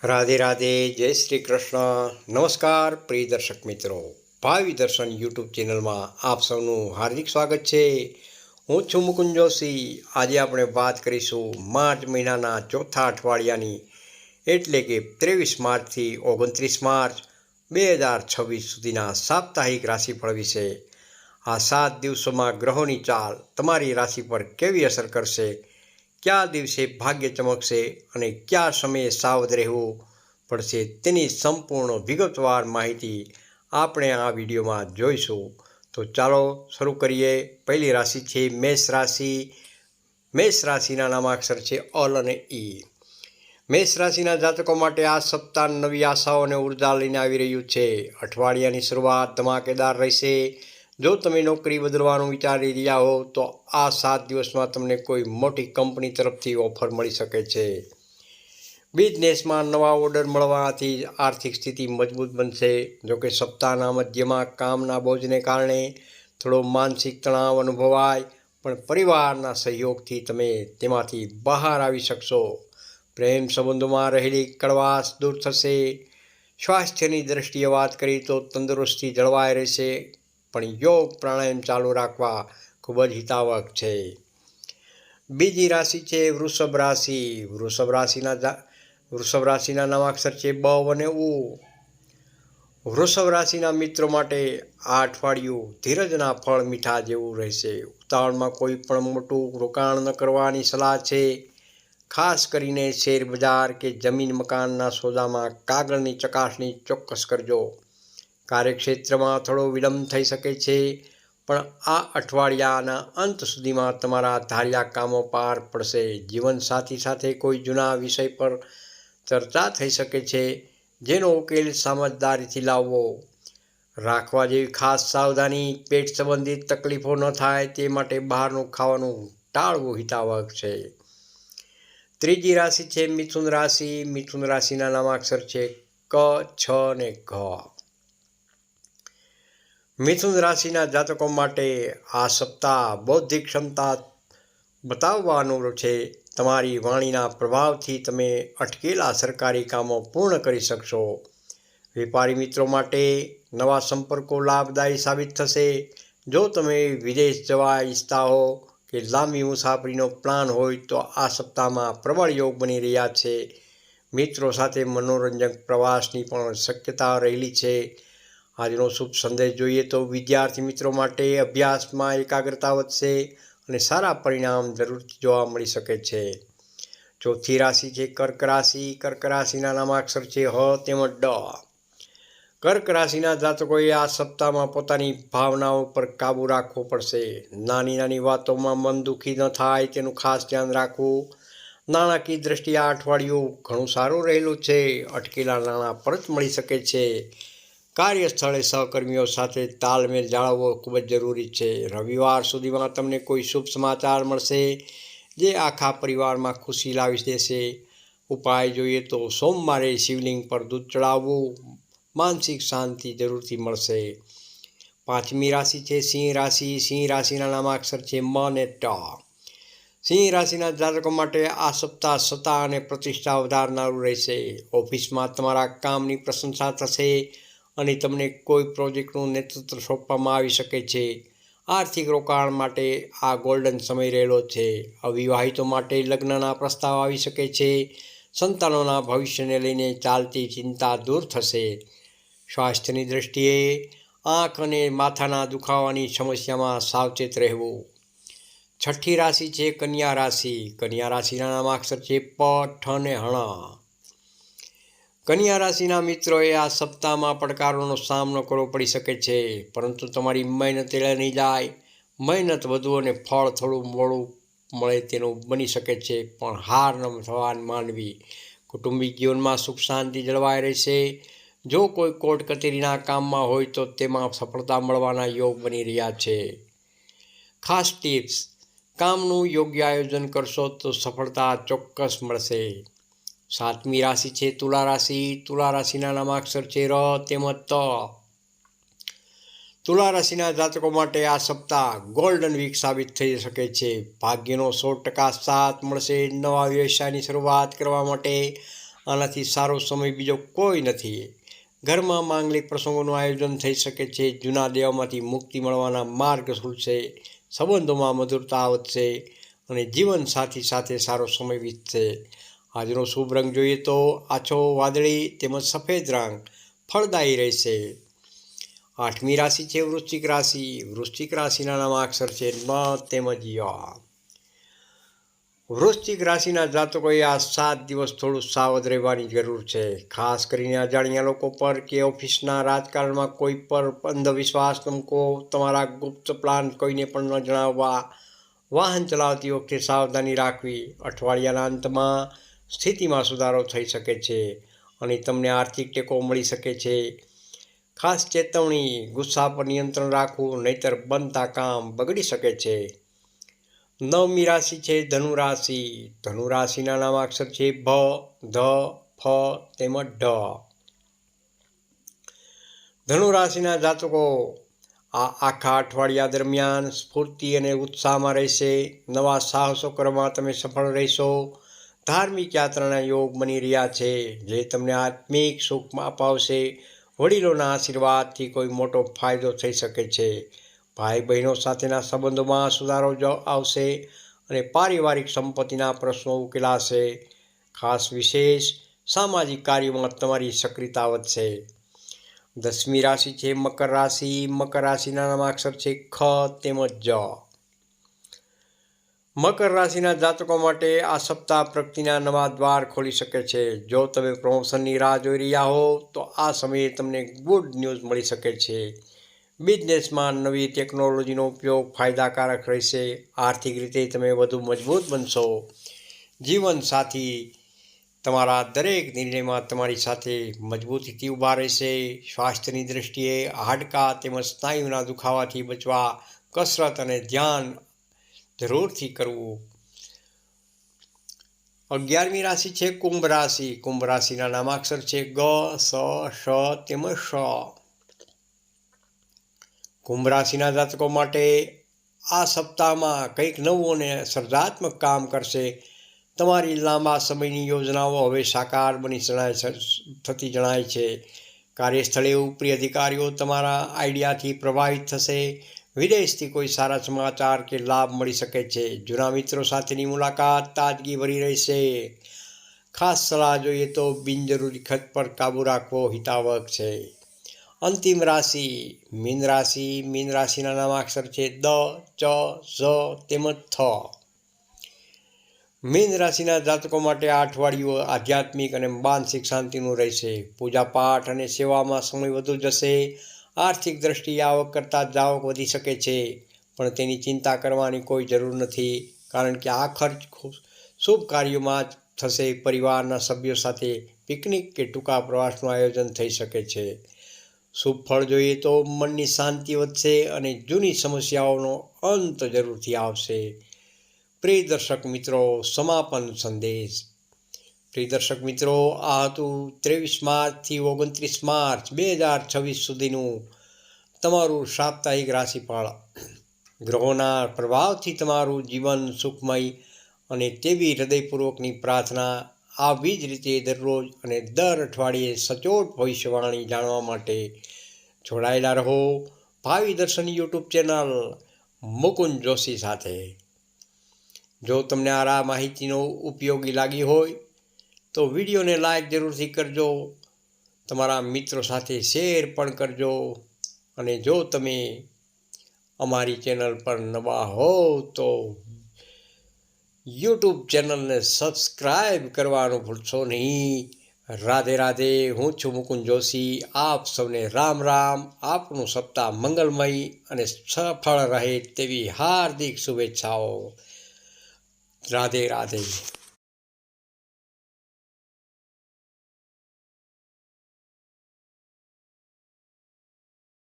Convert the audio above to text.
રાધે રાધે, જય શ્રી કૃષ્ણ. નમસ્કાર પ્રિય દર્શક મિત્રો, ભાવિ દર્શન યુટ્યુબ ચેનલમાં આપ સૌનું હાર્દિક સ્વાગત છે. હું છું મુકુંદ જોશી. આજે આપણે વાત કરીશું માર્ચ મહિનાના ચોથા અઠવાડિયાની, એટલે કે 23 માર્ચથી 29 માર્ચ 2026 સુધીના સાપ્તાહિક રાશિફળ વિશે. આ 7 દિવસોમાં ગ્રહોની ચાલ તમારી રાશિ પર કેવી અસર કરશે, કયા દિવસે ભાગ્ય ચમકશે અને કયા સમયે સાવધ રહેવું પડશે, તેની સંપૂર્ણ વિગતવાર માહિતી આપણે આ વિડીયોમાં જોઈશું. તો ચાલો શરૂ કરીએ. પહેલી રાશિ છે મેષ રાશિ. મેષ રાશિના નામાક્ષર છે અલ અને ઈ. મેષ રાશિના જાતકો માટે આ સપ્તાહ નવી આશાઓ અને ઉર્જા લઈને આવી રહ્યું છે. અઠવાડિયાની શરૂઆત ધમાકેદાર રહેશે. જો તમે નોકરી બદલવાનું વિચારી રહ્યા હો તો આ 7 દિવસમાં તમને કોઈ મોટી કંપની તરફથી ઓફર મળી શકે છે. બિઝનેસમાં નવા ઓર્ડર મળવાથી આર્થિક સ્થિતિ મજબૂત બનશે. જોકે સપ્તાહના મધ્યમાં કામના બોજને કારણે થોડો માનસિક તણાવ અનુભવાય, પણ પરિવારના સહયોગથી તમે તેમાંથી બહાર આવી શકશો. પ્રેમ સંબંધોમાં રહેલી કડવાશ દૂર થશે. સ્વાસ્થ્યની દ્રષ્ટિએ વાત કરીએ તો તંદુરસ્તી જળવાઈ રહેશે, પણ યોગ પ્રાણાયામ ચાલુ રાખવા ખૂબ જ હિતાવહ છે. બીજી રાશિ છે વૃષભ રાશિ. વૃષભ રાશિના નામાક્ષર છે બ અને ઉ. વૃષભ રાશિના મિત્રો માટે આ અઠવાડિયું ધીરજના ફળ મીઠા જેવું રહેશે. ઉતાવળમાં કોઈ પણ મોટું રોકાણ ન કરવાની સલાહ છે. ખાસ કરીને શેર બજાર કે જમીન મકાનના સોદામાં કાગળની ચકાસણી ચોક્કસ કરજો. કાર્યક્ષેત્રમાં થોડો વિલંબ થઈ શકે છે, પણ આ અઠવાડિયાના અંત સુધીમાં તમારા ધાર્યા કામો પાર પડશે. જીવનસાથી સાથે કોઈ જૂના વિષય પર ચર્ચા થઈ શકે છે, જેનો ઉકેલ સમજદારીથી લાવવો. રાખવા જેવી ખાસ સાવધાની: પેટ સંબંધિત તકલીફો ન થાય તે માટે બહારનું ખાવાનું ટાળવું હિતાવહ છે. ત્રીજી રાશિ છે મિથુન રાશિ. મિથુન રાશિના નામાક્ષર છે ક, છ અને ઘ. મિથુન રાશિના જાતકો માટે આ સપ્તાહ બૌદ્ધિક ક્ષમતા બતાવવાનું છે. તમારી વાણીના પ્રભાવથી તમે અટકેલા સરકારી કામો પૂર્ણ કરી શકશો. વેપારી મિત્રો માટે નવા સંપર્કો લાભદાયી સાબિત થશે. જો તમે વિદેશ જવા ઈચ્છતા હો કે લાંબી મુસાફરીનો પ્લાન હોય તો આ સપ્તાહમાં પ્રબળ યોગ બની રહ્યા છે. મિત્રો સાથે મનોરંજક પ્રવાસની પણ શક્યતા રહેલી છે. આજનો શુભ સંદેશ જોઈએ તો વિદ્યાર્થી મિત્રો માટે અભ્યાસમાં એકાગ્રતા વધશે અને સારા પરિણામ જરૂરથી જોવા મળી શકે છે. ચોથી રાશિ છે કર્ક રાશિ. કર્ક રાશિના નામાક્ષર છે હ તેમજ ડ. કર્ક રાશિના જાતકોએ આ સપ્તાહમાં પોતાની ભાવનાઓ પર કાબૂ રાખવો પડશે. નાની નાની વાતોમાં મન દુઃખી ન થાય તેનું ખાસ ધ્યાન રાખવું. નાણાકીય દ્રષ્ટિએ આ અઠવાડિયું ઘણું સારું રહેલું છે. અટકેલા નાણાં પરત મળી શકે છે. કાર્યસ્થળે સહકર્મીઓ સાથે તાલમેલ જાળવવો ખૂબ જ જરૂરી છે. રવિવાર સુધીમાં તમને કોઈ શુભ સમાચાર મળશે, જે આખા પરિવારમાં ખુશી લાવી દેશે. ઉપાય જોઈએ તો સોમવારે શિવલિંગ પર દૂધ ચડાવવું માનસિક શાંતિ જરૂરથી મળશે. પાંચમી રાશિ છે સિંહ રાશિ. સિંહ રાશિના નામાક્ષર છે મ અને ટ. સિંહ રાશિના જાતકો માટે આ સપ્તાહ સત્તા અને પ્રતિષ્ઠા વધારનારું રહેશે. ઓફિસમાં તમારા કામની પ્રશંસા થશે અને તમને કોઈ પ્રોજેક્ટનું નેતૃત્વ સોંપવામાં આવી શકે છે. આર્થિક રોકાણ માટે આ ગોલ્ડન સમય રહેલો છે. અવિવાહિતો માટે લગ્નના પ્રસ્તાવ આવી શકે છે. સંતાનોના ભવિષ્યને લઈને ચાલતી ચિંતા દૂર થશે. સ્વાસ્થ્યની દ્રષ્ટિએ આંખ અને માથાના દુખાવાની સમસ્યામાં સાવચેત રહેવું. છઠ્ઠી રાશિ છે કન્યા રાશિ. કન્યા રાશિના નામાક્ષર છે પ, ઠ અને હણ. કન્યા રાશિના મિત્રોએ આ સપ્તાહમાં પડકારોનો સામનો કરવો પડી શકે છે, પરંતુ તમારી મહેનત એળે નહીં જાય. મહેનત વધુ અને ફળ થોડું મોડું મળે તેનું બની શકે છે, પણ હાર ન થવા માનવી. કૌટુંબિક જીવનમાં સુખ શાંતિ જળવાઈ રહેશે. જો કોઈ કોર્ટ કચેરીના કામમાં હોય તો તેમાં સફળતા મળવાના યોગ બની રહ્યા છે. ખાસ ટિપ્સ: કામનું યોગ્ય આયોજન કરશો તો સફળતા ચોક્કસ મળશે. સાતમી રાશિ છે તુલા રાશિ. તુલા રાશિના નામાક્ષર છે ર તેમજ ત. તુલા રાશિના જાતકો માટે આ સપ્તાહ ગોલ્ડન વીક સાબિત થઈ શકે છે. ભાગ્યનો 100% સાથ મળશે. નવા વ્યવસાયની શરૂઆત કરવા માટે આનાથી સારો સમય બીજો કોઈ નથી. ઘરમાં માંગલિક પ્રસંગોનું આયોજન થઈ શકે છે. જૂના દેવામાંથી મુક્તિ મળવાના માર્ગ ખુલશે. સંબંધોમાં મધુરતા વધશે અને જીવન સાથી સાથે સારો સમય વીતશે. આજનો શુભ રંગ જોઈએ તો આછો વાદળી તેમજ સફેદ રંગ ફળદાયી રહેશે. 8મી રાશિ છે વૃશ્ચિક રાશિ. વૃશ્ચિક રાશિના નામાક્ષર છે ન તેમજ ય. વૃશ્ચિક રાશિના જાતકોએ આ 7 દિવસ થોડું સાવધ રહેવાની જરૂર છે. ખાસ કરીને અજાણ્યા લોકો પર કે ઓફિસના રાજકારણમાં કોઈ પર અંધવિશ્વાસ ન મૂકો. તમારા ગુપ્ત પ્લાન કોઈને પણ ન જણાવવા. વાહન ચલાવતી વખતે સાવધાની રાખવી. અઠવાડિયાના અંતમાં સ્થિતિમાં સુધારો થઈ શકે છે અને તમને આર્થિક ટેકો મળી શકે છે. ખાસ ચેતવણી, ગુસ્સા પર નિયંત્રણ રાખવું, નહીતર બનતા કામ બગડી શકે છે. 9મી રાશિ છે ધનુ રાશિ. ધનુ રાશિના નામાક્ષર છે ભ, ધ, ફ તેમજ ઢ. ધનુ રાશિના જાતકો આ આખા અઠવાડિયા દરમિયાન સ્ફૂર્તિ અને ઉત્સાહમાં રહેશે. નવા સાહસો કરવામાં તમે સફળ રહેશો. ધાર્મિક યાત્રાના યોગ બની રહ્યા છે જે તમને આત્મિક સુખ અપાવશે. વડીલોના આશીર્વાદથી કોઈ મોટો ફાયદો થઈ શકે છે. ભાઈ બહેનો સાથેના સંબંધોમાં સુધારો આવશે અને પારિવારિક સંપત્તિના પ્રશ્નો ઉકેલાશે. ખાસ વિશેષ સામાજિક કાર્યોમાં તમારી સક્રિયતા વધશે. 10મી રાશિ છે મકર રાશિ. મકર રાશિના નામાક્ષર છે ખ તેમજ જ. મકર રાશિના જાતકો માટે આ સપ્તાહ પ્રગતિના નવા દ્વાર ખોલી શકે છે. જો તમે પ્રમોશનની રાહ જોઈ રહ્યા હો તો આ સમયે તમને ગુડ ન્યૂઝ મળી શકે છે. બિઝનેસમાં નવી ટેકનોલોજીનો ઉપયોગ ફાયદાકારક રહેશે. આર્થિક રીતે તમે વધુ મજબૂત બનશો. જીવનસાથી તમારા દરેક નિર્ણયમાં તમારી સાથે મજબૂતીથી ઊભા રહેશે. સ્વાસ્થ્યની દૃષ્ટિએ હાડકાં તેમજ સ્નાયુના દુખાવાથી બચવા કસરત અને ધ્યાન જરૂરથી કરવું. 11મી રાશિ છે કુંભ રાશિ. કુંભ રાશિના નામાક્ષર છે ગ, સ, શ તેમજ શ. કુંભ રાશિના જાતકો માટે આ સપ્તાહમાં કંઈક નવું અને સર્જનાત્મક કામ કરશે. તમારી લાંબા સમયની યોજનાઓ હવે સાકાર થતી જણાય છે. કાર્યસ્થળે ઉપરી અધિકારીઓ તમારા આઈડિયાથી પ્રભાવિત થશે. વિદેશથી કોઈ સારા સમાચાર કે લાભ મળી શકે છે. જૂના મિત્રો સાથેની મુલાકાત તાજગી ભરી રહેશે. ખાસ સલાહ જોઈએ તો બિનજરૂરી ખર્ચ પર કાબૂ રાખવો હિતાવહ છે. અંતિમ રાશિ મીન રાશિ. મીન રાશિના નામાક્ષર છે દ, ચ, ઝ તેમજ થ. મીન રાશિના જાતકો માટે આ અઠવાડિયું આધ્યાત્મિક અને માનસિક શાંતિનું રહેશે. પૂજાપાઠ અને સેવામાં સમય વધુ જશે. આર્થિક દ્રષ્ટિએ આવક કરતાં જાવક વધી શકે છે પણ તેની ચિંતા કરવાની કોઈ જરૂર નથી કારણ કે આ ખર્ચ શુભ કાર્યોમાં જ થશે. પરિવારના સભ્યો સાથે પિકનિક કે ટૂંકા પ્રવાસનું આયોજન થઈ શકે છે. શુભ ફળ જોઈએ તો મનની શાંતિ વધશે અને જૂની સમસ્યાઓનો અંત જરૂરથી આવશે. પ્રિય દર્શક મિત્રો, સમાપન સંદેશ. પ્રિય દર્શક મિત્રો, આ હતું 23 માર્ચથી 29 માર્ચ 2026 સુધીનું તમારું સાપ્તાહિક રાશિફળ. ગ્રહોના પ્રભાવથી તમારું જીવન સુખમય અને તેવી હૃદયપૂર્વકની પ્રાર્થના. આવી જ રીતે દરરોજ અને દર અઠવાડિયે સચોટ ભવિષ્યવાણી જાણવા માટે જોડાયેલા રહો ભાવિ દર્શન યુટ્યુબ ચેનલ મુકુંદ જોશી સાથે. જો તમને આ માહિતીનો ઉપયોગી લાગી હોય તો વિડીયોને લાઈક જરૂરથી કરજો. તમારા મિત્રો સાથે શેર પણ કરજો. અને જો તમે અમારી ચેનલ પર નવા હો તો યુટ્યુબ ચેનલને સબસ્ક્રાઈબ કરવાનું ભૂલશો નહીં. રાધે રાધે. હું છું મુકુંદ જોશી. આપ સૌને રામ રામ. આપનું સપ્તાહ મંગલમય અને સફળ રહે તેવી હાર્દિક શુભેચ્છાઓ. રાધે રાધે.